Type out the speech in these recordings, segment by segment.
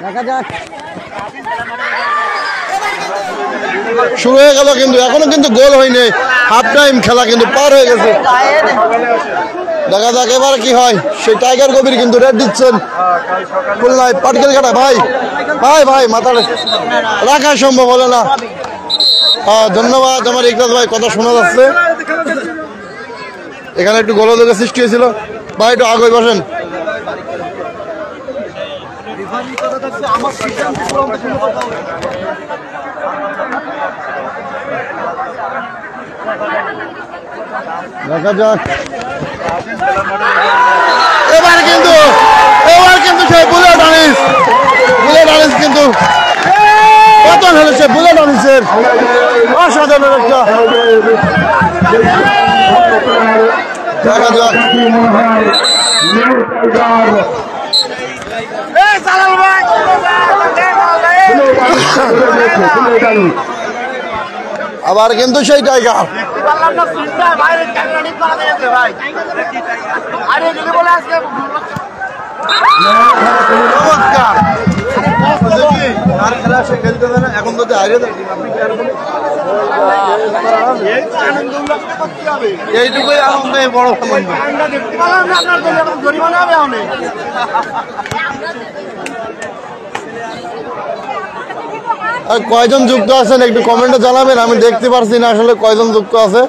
দেখা যাক। শুরু হয়ে গেল কিন্তু এখনো কিন্তু গোল হয়নি, হাফ টাইম খেলা কিন্তু পার হয়ে গেছে। দেখা যাক এবার কি হয়। সেই টাইগার কবির কিন্তু রেড দিচ্ছেন খুলনায় পাটকেল কাটা। ভাই ভাই ভাই মাথা রাখা সম্ভব হলো না। ধন্যবাদ আমার ইকরাজ ভাই, কথা শোনা যাচ্ছে। এখানে একটু গোলযোগের সৃষ্টি হয়েছিল। ভাই একটু আগে বসেন। দেখা যাক এবার কিন্তু সেই বুলেট আনিস কিন্তু পতন হলো। সে বুলেট আনিসের অসাধারণ একটা। দেখা যাক আবার কিন্তু সেই টাইগার এখন তো এইটুকুই আনন্দ, বড় আর কয়জন যুক্ত আছেন একটু কমেন্টে জানাবেন, আমি দেখতে পারছি না আসলে কয়জন যুক্ত আছে।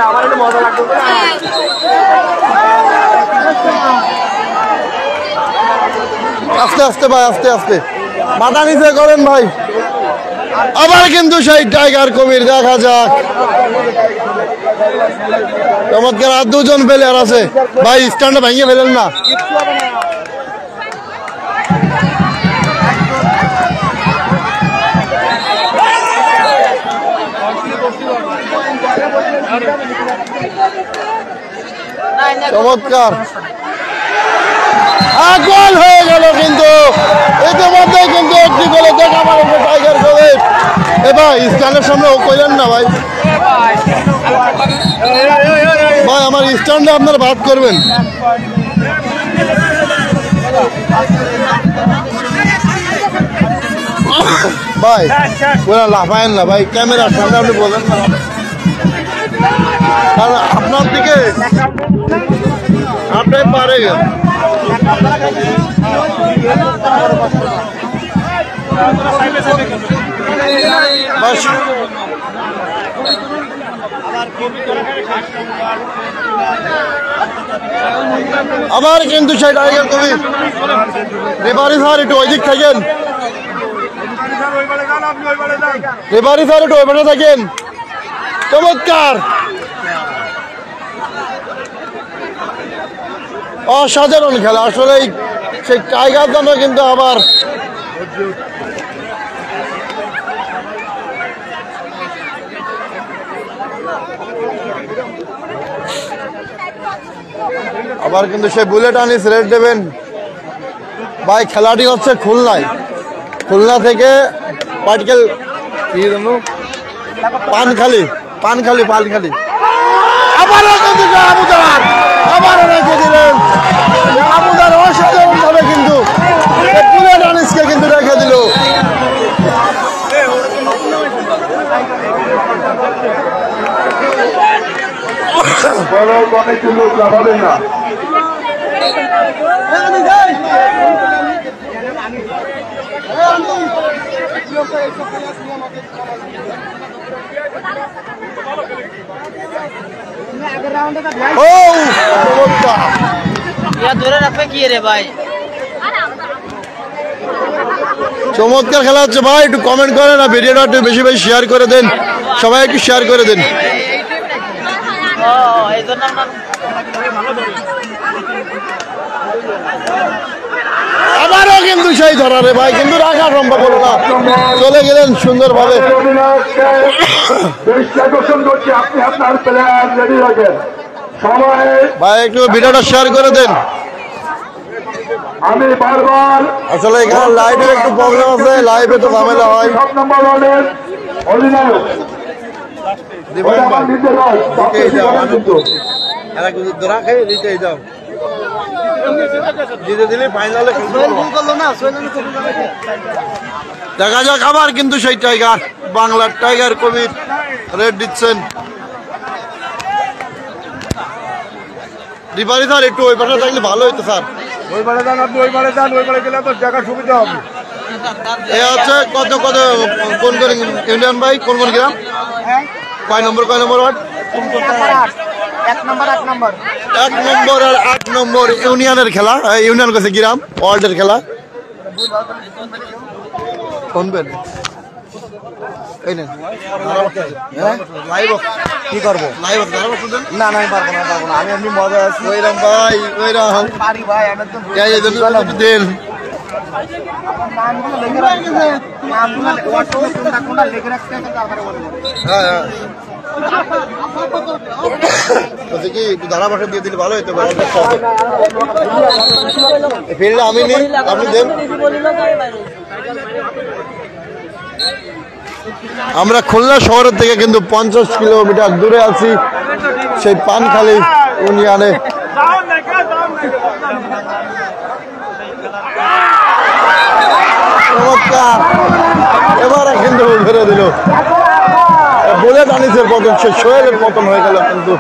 আমার মজা লাগতো। আস্তে আস্তে ভাই, আস্তে আস্তে মাথা নিচে করেন ভাই। আবার কিন্তু সেই টাইগার কবির। দেখা যাক চমৎকার। আর দুজন প্লেয়ার আছে ভাই, স্ট্যান্ডে ভেঙে ফেলেন না। চমৎকার গোল হয়ে গেল কিন্তু ইতিমধ্যে কিন্তু একটি গোলে দেখা মারেছে টাইগার কবির। ভাই স্ট্যান্ডের সামনে ও কইলেন না ভাই। ভাই আমার স্ট্যান্ডে আপনারা ভাত করবেন। ভাই ওরা লাফায়েন না ভাই, ক্যামেরার সামনে আপনি বলেন না, কারণ আপনার দিকে আপনার পারে গেল। আবার কিন্তু সেই টাইগার কবির। রেফারি স্যার একটু ওই দিক থাকেন, রেফারি স্যার একটু ওই পাশে থাকেন। চমৎকার অসাধারণ খেলা আসলে। সেই টাইগার জন্য কিন্তু আবার কিন্তু সেই বুলেট আনিস রেড দেবেন। ভাই খেলাটি হচ্ছে খুলনায়, খুলনা থেকে পাটকেল পানখালি। আবারও কিন্তু আবারও রেখে দিলেন। আবুদার অসাধারণ ভাবে কিন্তু বুলেট আনিসকে কিন্তু রেখে দিল। না ধরে রাখবে কি রে ভাই। চমৎকার খেলা হচ্ছে ভাই, একটু কমেন্ট করেন আর ভিডিওটা একটু বেশি বেশি শেয়ার করে দেন, সবাই একটু শেয়ার করে দেন। আবারও কিন্তু সেই ধরারে ভাই, কিন্তু রাখা সম্ভব হলো না, চলে গেলেন সুন্দরভাবে। ভাই একটু ভিডিওটা শেয়ার করে দেন। আমি বারবার আসলে এখানে লাইভে একটু প্রবলেম আছে, লাইভে তো ঝামেলা হয়। অধিনায়ক দেখা যাক আবার কিন্তু সেই টাইগার, বাংলার টাইগার কবির রেড দিচ্ছেন। রিফারি স্যার একটু ওই পাশে থাকলে ভালো হইতো স্যার। ওই পারে যান, আপনি ওই পারে যান, ওই পারে গেলে তো জায়গার সুবিধা হবে। এ হচ্ছে কত কত কোন কোন ইউনিয়ন ভাই, কোন কোন গ্রাম, কয় নম্বর ওয়ার্ড? 1 নম্বর 8 নম্বর 1 নম্বর আর 8 নম্বর ইউনিয়নের খেলা, ইউনিয়ন কাছে গ্রাম ওয়ার্ডের খেলা। শুনবেন এই না লাইভ কি করবো? লাইভ না না, আমি পারবো না, আমি এমনি মজা আছি। ওইরাম ভাই ওইরাম পারি ভাই, আমি একদম এই জন্য দেন। নামগুলো লিখে রাখছে, নামগুলো হোয়াটসঅ্যাপে কোনটা লিখে রাখছে তারপরে বলবো। হ্যাঁ হ্যাঁ বলছি কি একটু ধারা ভাষা দিয়ে দিলে ভালো হতো। ফিল্ডে আমি নিই, আপনি দেন। আমরা খুলনা শহরের থেকে কিন্তু 50 কিলোমিটার দূরে আছি, সেই পানখালী ইউনিয়নে। চমৎকার, এবারে কিন্তু ধরে দিল, বুলেট আনিসের পতন, সে সোহেলের পতন হয়ে গেল কিন্তু।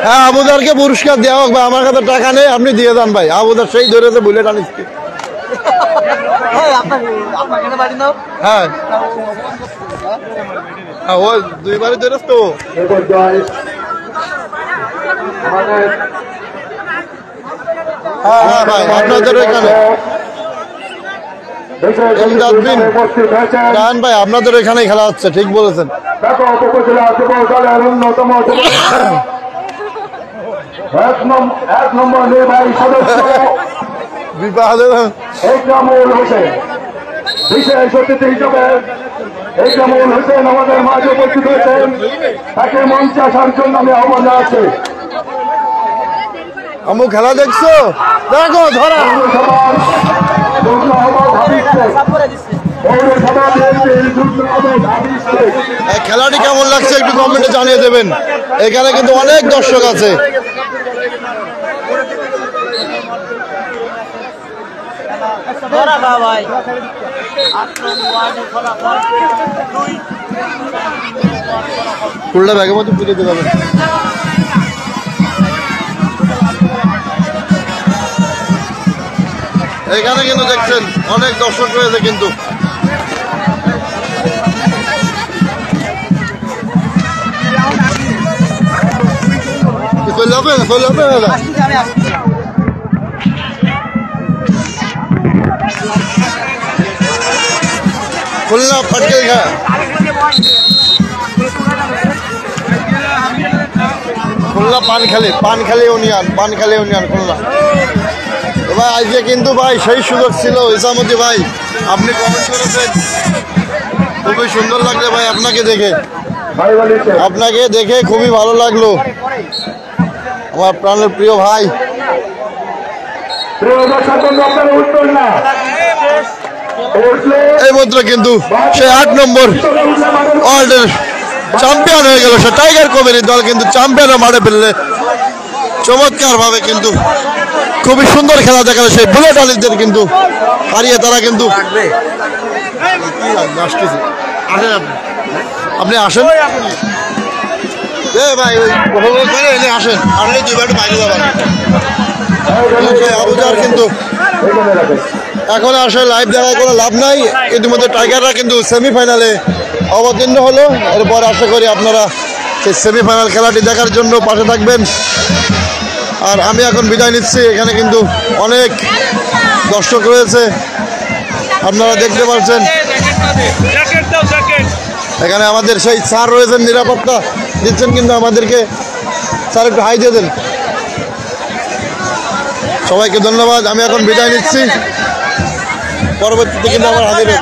হ্যাঁ আবুদারকে পুরস্কার দেওয়া হোক ভাই, আমার কাছে টাকা নেই, আপনি দিয়ে দেন ভাই। আবুদার সেই ধরেছে বুলেট আনিসকে। হ্যাঁ ও 2 বারে ধরেছ তো। হ্যাঁ হ্যাঁ ভাই আপনাদের এখানে রান ভাই, আপনাদের এখানেই খেলা হচ্ছে, ঠিক বলেছেন। বিশেষ অতিথি হিসেবে ইকরামুল হোসেন আমাদের মাঝে উপস্থিত হয়েছেন, তাকে মঞ্চে আসার জন্য আমি আহ্বান জানাচ্ছি। আমু খেলা দেখছো, দেখো ধরা খেলাটি কেমন লাগছে একটু কমেন্টে জানিয়ে দেবেন। এখানে কিন্তু অনেক দর্শক আছে। ফুলটা ব্যাগের মধ্যে পুজো দিতে পারবেন। এখানে কিন্তু দেখছেন অনেক দর্শক রয়েছে কিন্তু। খুলনা পাটকেল ঘা খুলনা পানখালী ইউনিয়ন খুলনা। এবার আজকে কিন্তু ভাই সেই সুযোগ ছিল ইসামতি ভাই, আপনি কমেন্ট করেছেন, খুবই সুন্দর লাগলো ভাই আপনাকে দেখে খুবই ভালো লাগলো আমার প্রাণের প্রিয় ভাই। এই মাত্র কিন্তু সে 8 নম্বর ওয়ার্ল্ডের চ্যাম্পিয়ন হয়ে গেল, সে টাইগার কবির দল কিন্তু চ্যাম্পিয়নের মাঠে ফেললে চমৎকার ভাবে কিন্তু খুবই সুন্দর খেলা দেখালো সেই বুলেট আলিদের কিন্তু হারিয়ে তারা কিন্তু আপনি আসেন ভাই আসেন আবুজার কিন্তু এখন আসলে লাইভ দেখার কোনো লাভ নাই। ইতিমধ্যে টাইগাররা কিন্তু সেমিফাইনালে অবতীর্ণ হলো, এরপর আশা করি আপনারা সেই সেমিফাইনাল খেলাটি দেখার জন্য পাশে থাকবেন। আর আমি এখন বিদায় নিচ্ছি। এখানে কিন্তু অনেক দর্শক রয়েছে, আপনারা দেখতে পাচ্ছেন। এখানে আমাদের সেই স্যার রয়েছেন, নিরাপত্তা দিচ্ছেন কিন্তু আমাদেরকে। স্যার একটু হাই দিয়ে দেন। সবাইকে ধন্যবাদ। আমি এখন বিদায় নিচ্ছি, পরবর্তীতে কিন্তু আমার হাজির